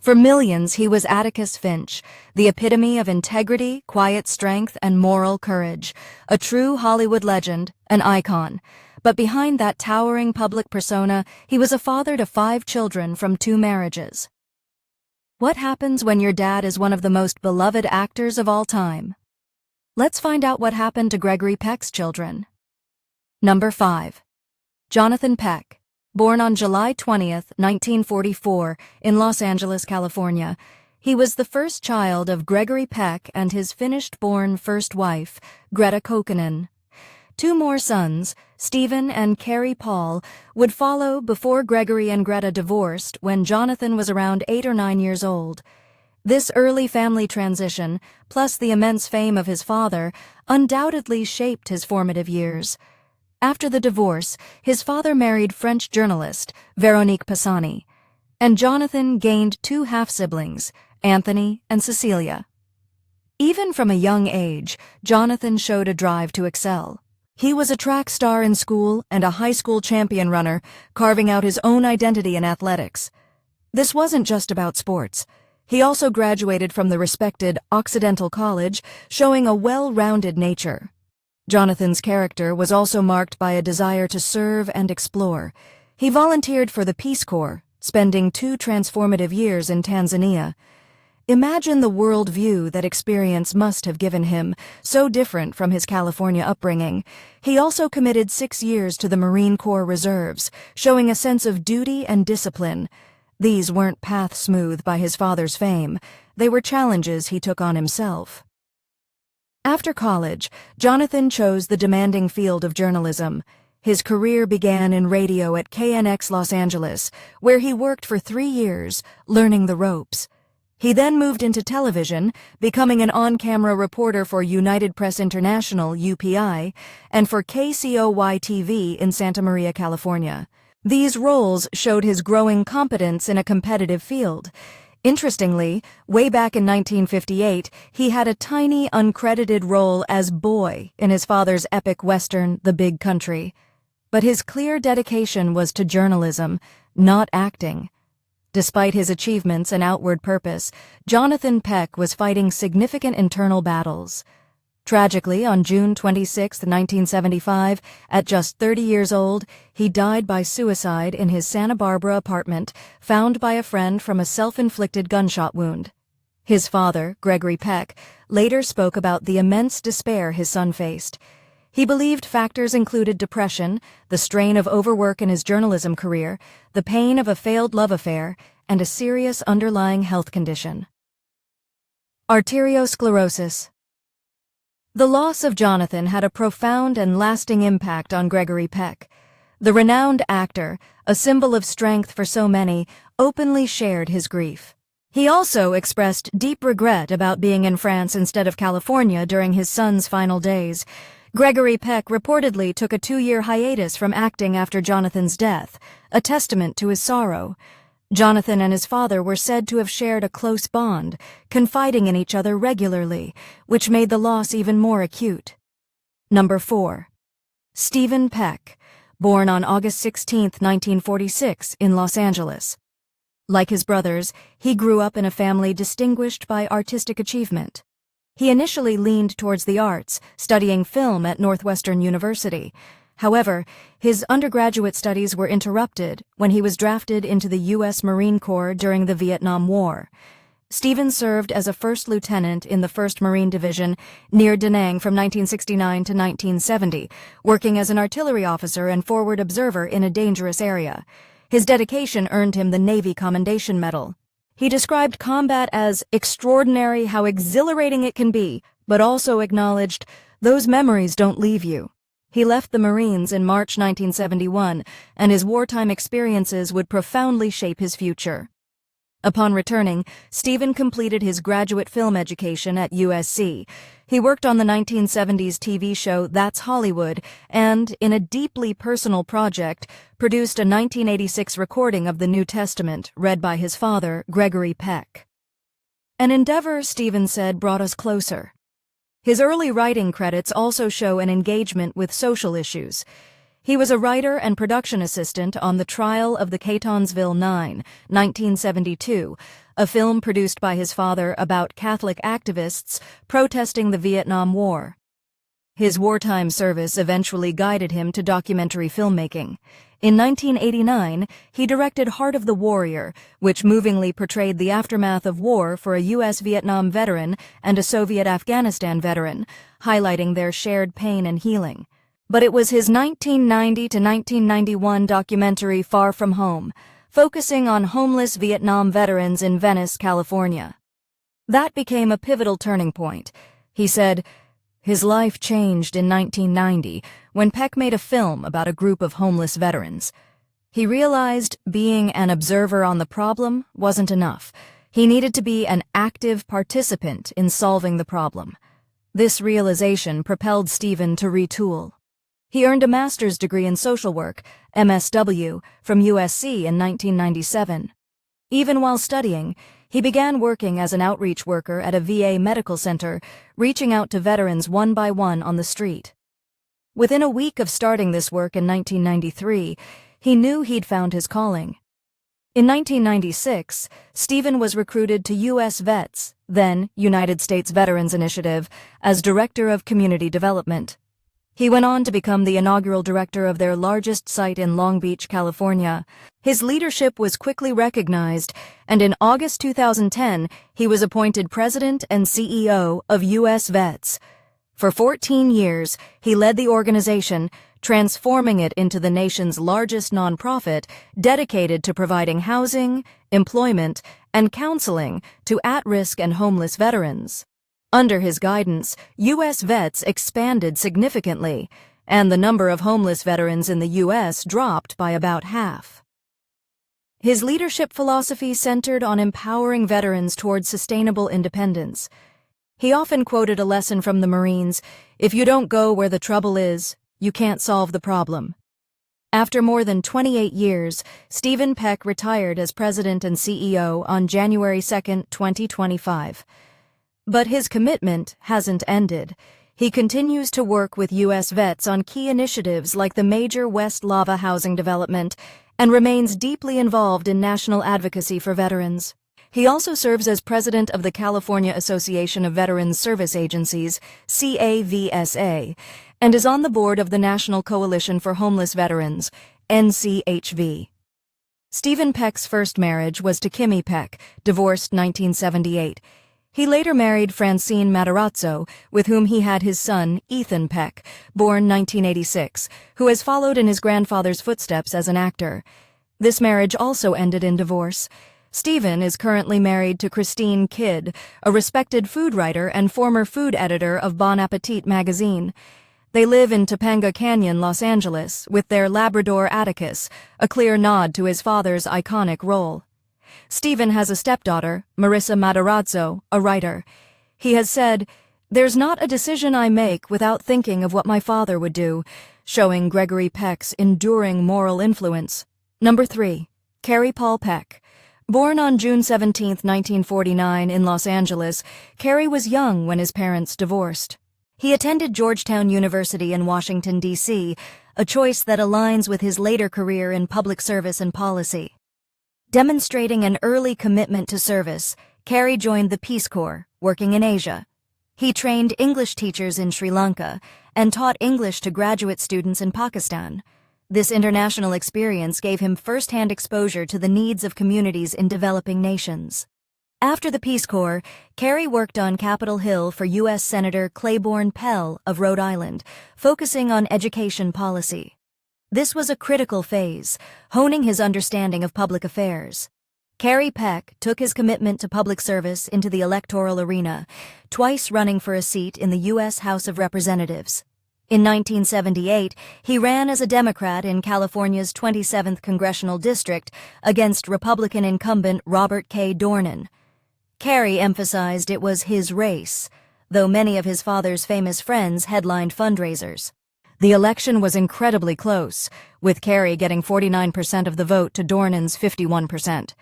For millions, he was Atticus Finch, the epitome of integrity, quiet strength, and moral courage, a true Hollywood legend, an icon. But behind that towering public persona, he was a father to 5 children from 2 marriages. What happens when your dad is one of the most beloved actors of all time? Let's find out what happened to Gregory Peck's children. Number 5. Jonathan Peck. Born on July 20, 1944, in Los Angeles, California, he was the first child of Gregory Peck and his Finnish-born first wife, Greta Kokkonen. 2 more sons, Steven and Carrie Paul, would follow before Gregory and Greta divorced when Jonathan was around 8 or 9 years old. This early family transition, plus the immense fame of his father, undoubtedly shaped his formative years. After the divorce, his father married French journalist Véronique Pisani, and Jonathan gained 2 half-siblings, Anthony and Cecilia. Even from a young age, Jonathan showed a drive to excel. He was a track star in school and a high school champion runner, carving out his own identity in athletics. This wasn't just about sports. He also graduated from the respected Occidental College, showing a well-rounded nature. Jonathan's character was also marked by a desire to serve and explore. He volunteered for the Peace Corps, spending 2 transformative years in Tanzania. Imagine the world view that experience must have given him, so different from his California upbringing. He also committed 6 years to the Marine Corps Reserves, showing a sense of duty and discipline. These weren't paths smoothed by his father's fame. They were challenges he took on himself. After college, Jonathan chose the demanding field of journalism. His career began in radio at KNX Los Angeles, where he worked for 3 years, learning the ropes. He then moved into television, becoming an on-camera reporter for United Press International, UPI, and for KCOY-TV in Santa Maria, California. These roles showed his growing competence in a competitive field. Interestingly, way back in 1958, he had a tiny, uncredited role as Boy in his father's epic western, The Big Country. But his clear dedication was to journalism, not acting. Despite his achievements and outward purpose, Jonathan Peck was fighting significant internal battles. Tragically, on June 26, 1975, at just 30 years old, he died by suicide in his Santa Barbara apartment, found by a friend from a self-inflicted gunshot wound. His father, Gregory Peck, later spoke about the immense despair his son faced. He believed factors included depression, the strain of overwork in his journalism career, the pain of a failed love affair, and a serious underlying health condition. Arteriosclerosis. The loss of Jonathan had a profound and lasting impact on Gregory Peck. The renowned actor, a symbol of strength for so many, openly shared his grief. He also expressed deep regret about being in France instead of California during his son's final days. Gregory Peck reportedly took a 2-year hiatus from acting after Jonathan's death, a testament to his sorrow. Jonathan and his father were said to have shared a close bond, confiding in each other regularly, which made the loss even more acute. Number 4. Steven Peck, born on August 16, 1946, in Los Angeles. Like his brothers, he grew up in a family distinguished by artistic achievement. He initially leaned towards the arts, studying film at Northwestern University. However, his undergraduate studies were interrupted when he was drafted into the U.S. Marine Corps during the Vietnam War. Steven served as a first lieutenant in the 1st Marine Division near Da Nang from 1969 to 1970, working as an artillery officer and forward observer in a dangerous area. His dedication earned him the Navy Commendation Medal. He described combat as extraordinary, how exhilarating it can be, but also acknowledged, "Those memories don't leave you." He left the Marines in March 1971, and his wartime experiences would profoundly shape his future. Upon returning, Steven completed his graduate film education at USC. He worked on the 1970s TV show That's Hollywood and, in a deeply personal project, produced a 1986 recording of the New Testament read by his father, Gregory Peck. An endeavor, Steven said, brought us closer. His early writing credits also show an engagement with social issues. He was a writer and production assistant on The Trial of the Catonsville Nine, 1972, a film produced by his father about Catholic activists protesting the Vietnam War. His wartime service eventually guided him to documentary filmmaking. In 1989, he directed Heart of the Warrior, which movingly portrayed the aftermath of war for a U.S. Vietnam veteran and a Soviet Afghanistan veteran, highlighting their shared pain and healing. But it was his 1990 to 1991 documentary Far From Home, focusing on homeless Vietnam veterans in Venice, California. That became a pivotal turning point. He said, his life changed in 1990 when Peck made a film about a group of homeless veterans. He realized being an observer on the problem wasn't enough. He needed to be an active participant in solving the problem. This realization propelled Steven to retool. He earned a master's degree in social work, MSW, from USC in 1997. Even while studying, he began working as an outreach worker at a VA medical center, reaching out to veterans one by one on the street. Within a week of starting this work in 1993, he knew he'd found his calling. In 1996, Steven was recruited to U.S. Vets, then United States Veterans Initiative, as Director of Community Development. He went on to become the inaugural director of their largest site in Long Beach, California. His leadership was quickly recognized, and in August 2010, he was appointed president and CEO of U.S. Vets. For 14 years, he led the organization, transforming it into the nation's largest nonprofit dedicated to providing housing, employment, and counseling to at-risk and homeless veterans. Under his guidance, U.S. Vets expanded significantly, and the number of homeless veterans in the U.S. dropped by about half. His leadership philosophy centered on empowering veterans toward sustainable independence. He often quoted a lesson from the Marines, "If you don't go where the trouble is, you can't solve the problem." After more than 28 years, Steven Peck retired as president and CEO on January 2, 2025. But his commitment hasn't ended. He continues to work with U.S. Vets on key initiatives like the major West Lava housing development and remains deeply involved in national advocacy for veterans. He also serves as president of the California Association of Veterans Service Agencies, CAVSA, and is on the board of the National Coalition for Homeless Veterans, NCHV. Steven Peck's first marriage was to Kimmy Peck, divorced 1978. He later married Francine Matarazzo, with whom he had his son, Ethan Peck, born 1986, who has followed in his grandfather's footsteps as an actor. This marriage also ended in divorce. Steven is currently married to Christine Kidd, a respected food writer and former food editor of Bon Appetit magazine. They live in Topanga Canyon, Los Angeles, with their Labrador Atticus, a clear nod to his father's iconic role. Steven has a stepdaughter, Marissa Matarazzo, a writer. He has said, "There's not a decision I make without thinking of what my father would do," showing Gregory Peck's enduring moral influence. Number 3. Carrie Paul Peck. Born on June 17, 1949, in Los Angeles, Carrie was young when his parents divorced. He attended Georgetown University in Washington, D.C., a choice that aligns with his later career in public service and policy. Demonstrating an early commitment to service, Carrie joined the Peace Corps, working in Asia. He trained English teachers in Sri Lanka and taught English to graduate students in Pakistan. This international experience gave him first-hand exposure to the needs of communities in developing nations. After the Peace Corps, Carrie worked on Capitol Hill for U.S. Senator Claiborne Pell of Rhode Island, focusing on education policy. This was a critical phase, honing his understanding of public affairs. Carrie Peck took his commitment to public service into the electoral arena, twice running for a seat in the U.S. House of Representatives. In 1978, he ran as a Democrat in California's 27th Congressional District against Republican incumbent Robert K. Dornan. Carrie emphasized it was his race, though many of his father's famous friends headlined fundraisers. The election was incredibly close, with Carrie getting 49% of the vote to Dornan's 51%.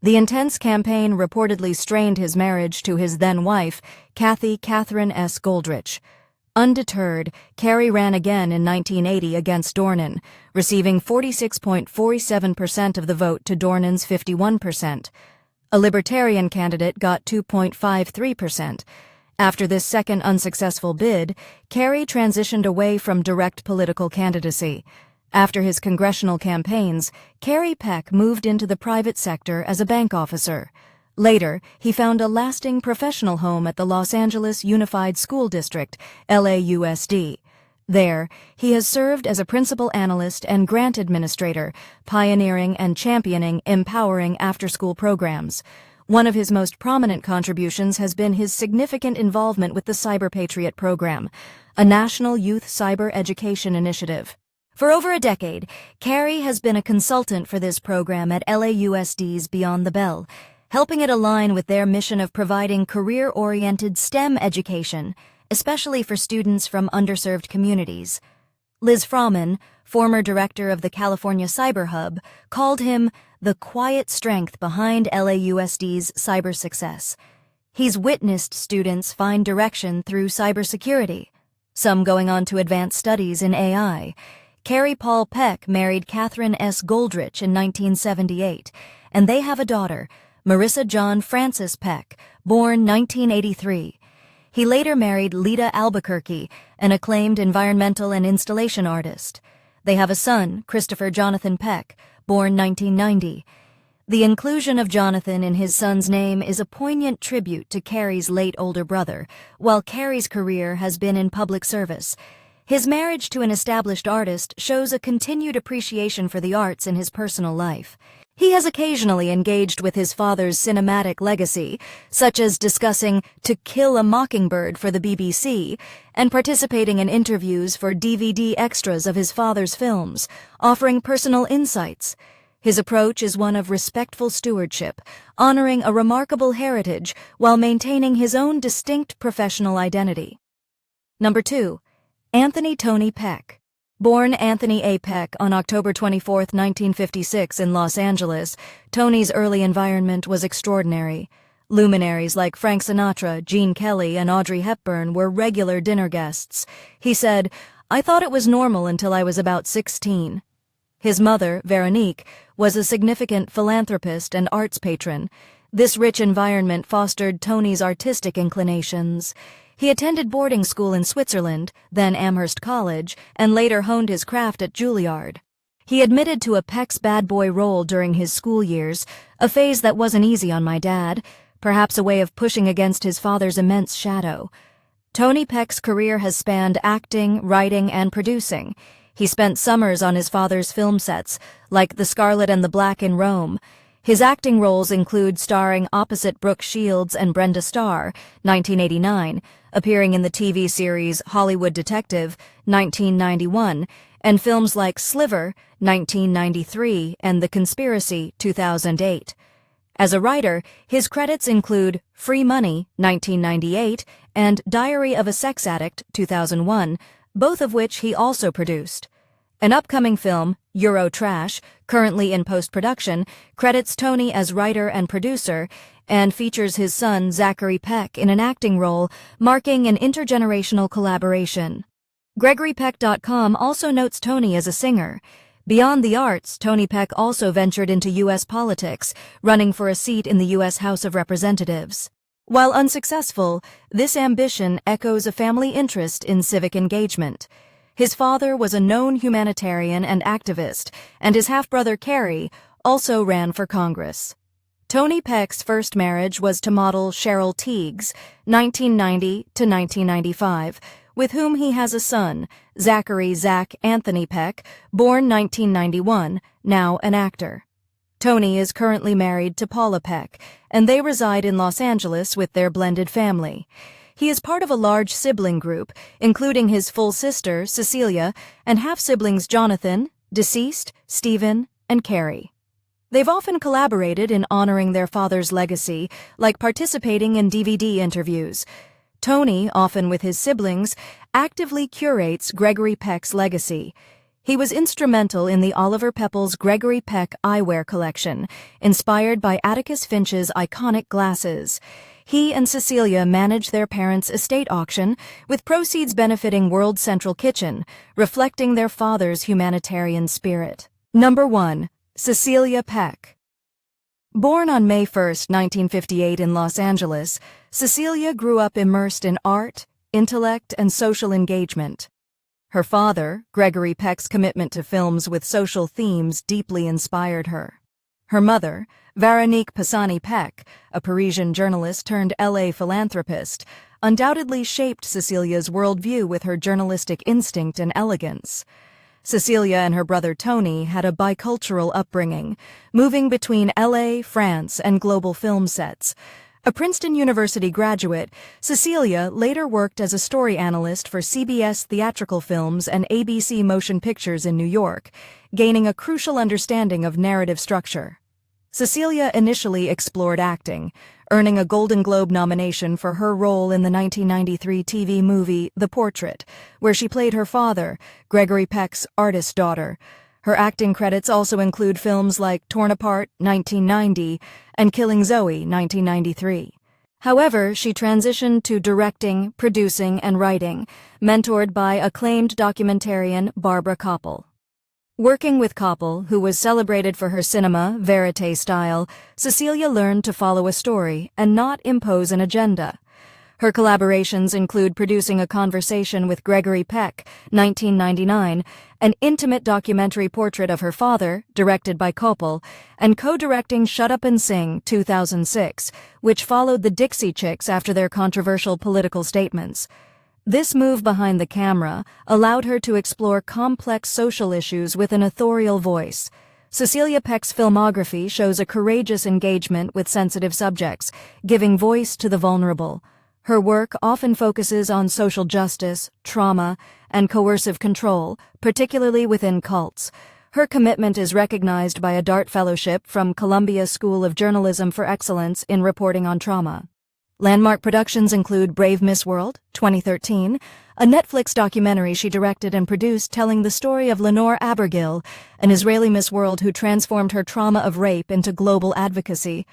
The intense campaign reportedly strained his marriage to his then-wife, Kathy Catherine S. Goldrich. Undeterred, Carrie ran again in 1980 against Dornan, receiving 46.47% of the vote to Dornan's 51%. A Libertarian candidate got 2.53%. After this second unsuccessful bid, Carey transitioned away from direct political candidacy. After his congressional campaigns, Gregory Peck moved into the private sector as a bank officer. Later, he found a lasting professional home at the Los Angeles Unified School District, LAUSD. There, he has served as a principal analyst and grant administrator, pioneering and championing empowering after-school programs. One of his most prominent contributions has been his significant involvement with the Cyber Patriot program, a national youth cyber education initiative. For over a decade, Carey has been a consultant for this program at LAUSD's Beyond the Bell, helping it align with their mission of providing career-oriented STEM education, especially for students from underserved communities. Liz Froman, former director of the California Cyber Hub, called him the quiet strength behind LAUSD's cyber success. He's witnessed students find direction through cybersecurity, some going on to advanced studies in AI. Gregory Paul Peck married Catherine S. Goldrich in 1978, and they have a daughter, Marissa John Frances Peck, born 1983. He later married Lita Albuquerque, an acclaimed environmental and installation artist. They have a son, Christopher Jonathan Peck, born 1990. The inclusion of Jonathan in his son's name is a poignant tribute to Carey's late older brother, while Carey's career has been in public service. His marriage to an established artist shows a continued appreciation for the arts in his personal life. He has occasionally engaged with his father's cinematic legacy, such as discussing To Kill a Mockingbird for the BBC and participating in interviews for DVD extras of his father's films, offering personal insights. His approach is one of respectful stewardship, honoring a remarkable heritage while maintaining his own distinct professional identity. Number 2. Anthony Tony Peck. Born Anthony A. Peck on October 24, 1956 in Los Angeles, Tony's early environment was extraordinary. Luminaries like Frank Sinatra, Gene Kelly, and Audrey Hepburn were regular dinner guests. He said, "I thought it was normal until I was about 16. His mother, Veronique, was a significant philanthropist and arts patron. This rich environment fostered Tony's artistic inclinations. He attended boarding school in Switzerland, then Amherst College, and later honed his craft at Juilliard. He admitted to a Peck's bad boy role during his school years, a phase that wasn't easy on my dad, perhaps a way of pushing against his father's immense shadow. Tony Peck's career has spanned acting, writing, and producing. He spent summers on his father's film sets, like The Scarlet and the Black in Rome. His acting roles include starring opposite Brooke Shields and Brenda Starr, 1989, appearing in the TV series Hollywood Detective, 1991, and films like Sliver, 1993, and The Conspiracy, 2008. As a writer, his credits include Free Money, 1998, and Diary of a Sex Addict, 2001, both of which he also produced. An upcoming film, Euro Trash, currently in post-production, credits Tony as writer and producer and features his son Zachary Peck in an acting role, marking an intergenerational collaboration. GregoryPeck.com also notes Tony as a singer. Beyond the arts, Tony Peck also ventured into U.S. politics, running for a seat in the U.S. House of Representatives. While unsuccessful, this ambition echoes a family interest in civic engagement. His father was a known humanitarian and activist, and his half-brother Carey also ran for Congress. Tony Peck's first marriage was to model Cheryl Tiegs, 1990 to 1995, with whom he has a son, Zachary Zach Anthony Peck, born 1991, now an actor. Tony is currently married to Paula Peck, and they reside in Los Angeles with their blended family. He is part of a large sibling group, including his full sister, Cecilia, and half-siblings Jonathan, deceased, Steven, and Carey. They've often collaborated in honoring their father's legacy, like participating in DVD interviews. Tony, often with his siblings, actively curates Gregory Peck's legacy. He was instrumental in the Oliver Peoples Gregory Peck eyewear collection, inspired by Atticus Finch's iconic glasses. He and Cecilia manage their parents' estate auction, with proceeds benefiting World Central Kitchen, reflecting their father's humanitarian spirit. Number 1. Cecilia Peck. Born on May 1, 1958 in Los Angeles, Cecilia grew up immersed in art, intellect, and social engagement. Her father, Gregory Peck's commitment to films with social themes deeply inspired her. Her mother, Veronique Pisani-Peck, a Parisian journalist turned LA philanthropist, undoubtedly shaped Cecilia's worldview with her journalistic instinct and elegance. Cecilia and her brother Tony had a bicultural upbringing, moving between LA, France, and global film sets. A Princeton University graduate, Cecilia later worked as a story analyst for CBS Theatrical Films and ABC Motion Pictures in New York, gaining a crucial understanding of narrative structure. Cecilia initially explored acting, earning a Golden Globe nomination for her role in the 1993 TV movie The Portrait, where she played her father, Gregory Peck's artist daughter. Her acting credits also include films like Torn Apart, 1990, and Killing Zoe, 1993. However, she transitioned to directing, producing, and writing, mentored by acclaimed documentarian Barbara Koppel. Working with Koppel, who was celebrated for her cinema, verite style, Cecilia learned to follow a story and not impose an agenda. Her collaborations include producing A Conversation with Gregory Peck, 1999, an intimate documentary portrait of her father, directed by Koppel, and co-directing Shut Up and Sing, 2006, which followed the Dixie Chicks after their controversial political statements. This move behind the camera allowed her to explore complex social issues with an authorial voice. Cecilia Peck's filmography shows a courageous engagement with sensitive subjects, giving voice to the vulnerable. Her work often focuses on social justice, trauma, and coercive control, particularly within cults. Her commitment is recognized by a DART Fellowship from Columbia School of Journalism for Excellence in Reporting on Trauma. Landmark productions include Brave Miss World, 2013, a Netflix documentary she directed and produced telling the story of Lenore Abergil, an Israeli Miss World who transformed her trauma of rape into global advocacy.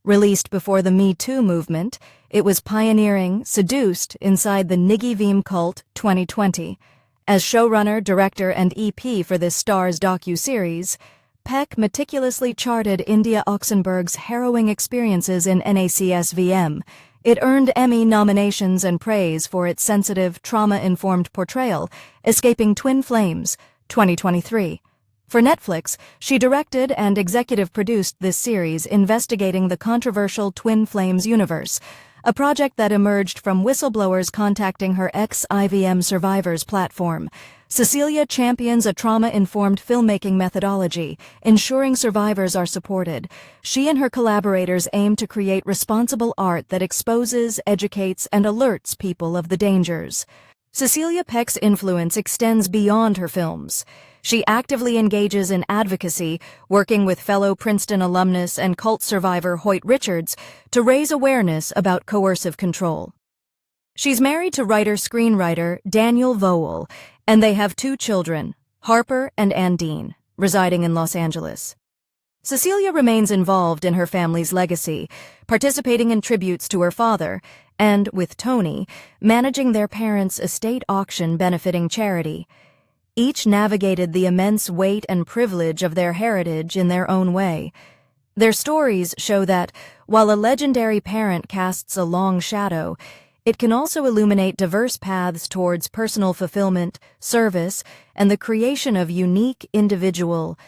Released before the Me Too movement, it was pioneering Seduced inside the Niggy Veem cult, 2020. As showrunner, director, and EP for this Starz docu-series, Peck meticulously charted India Oxenberg's harrowing experiences in NACSVM. It earned Emmy nominations and praise for its sensitive, trauma-informed portrayal, Escaping Twin Flames, 2023. For Netflix, she directed and executive produced this series investigating the controversial Twin Flames universe, a project that emerged from whistleblowers contacting her ex-IVM Survivors platform. Cecilia champions a trauma-informed filmmaking methodology, ensuring survivors are supported. She and her collaborators aim to create responsible art that exposes, educates, and alerts people of the dangers. Cecilia Peck's influence extends beyond her films. She actively engages in advocacy, working with fellow Princeton alumnus and cult survivor Hoyt Richards to raise awareness about coercive control. She's married to writer-screenwriter Daniel Vowell, and they have 2 children, Harper and Andine, residing in Los Angeles. Cecilia remains involved in her family's legacy, participating in tributes to her father, and, with Tony, managing their parents' estate auction benefiting charity. Each navigated the immense weight and privilege of their heritage in their own way. Their stories show that, while a legendary parent casts a long shadow, it can also illuminate diverse paths towards personal fulfillment, service, and the creation of unique, individual,